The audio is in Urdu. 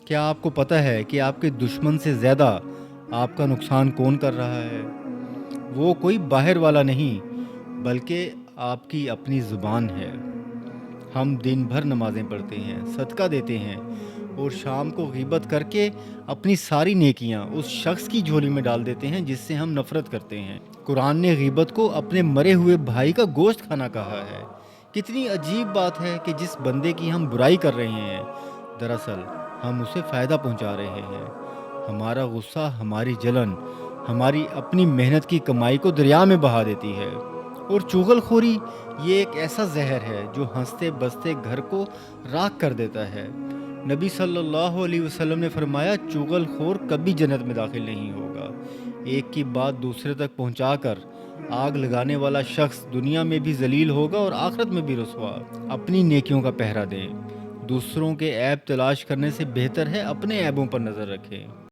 کیا آپ کو پتہ ہے کہ آپ کے دشمن سے زیادہ آپ کا نقصان کون کر رہا ہے؟ وہ کوئی باہر والا نہیں بلکہ آپ کی اپنی زبان ہے۔ ہم دن بھر نمازیں پڑھتے ہیں، صدقہ دیتے ہیں اور شام کو غیبت کر کے اپنی ساری نیکیاں اس شخص کی جھولی میں ڈال دیتے ہیں جس سے ہم نفرت کرتے ہیں۔ قرآن نے غیبت کو اپنے مرے ہوئے بھائی کا گوشت کھانا کہا ہے۔ کتنی عجیب بات ہے کہ جس بندے کی ہم برائی کر رہے ہیں دراصل ہم اسے فائدہ پہنچا رہے ہیں۔ ہمارا غصہ، ہماری جلن ہماری اپنی محنت کی کمائی کو دریا میں بہا دیتی ہے۔ اور چغل خوری یہ ایک ایسا زہر ہے جو ہنستے بستے گھر کو راکھ کر دیتا ہے۔ نبی صلی اللہ علیہ وسلم نے فرمایا، چغل خور کبھی جنت میں داخل نہیں ہوگا۔ ایک کی بات دوسرے تک پہنچا کر آگ لگانے والا شخص دنیا میں بھی ذلیل ہوگا اور آخرت میں بھی رسوا۔ اپنی نیکیوں کا پہرا دیں، دوسروں کے عیب تلاش کرنے سے بہتر ہے اپنے عیبوں پر نظر رکھیں۔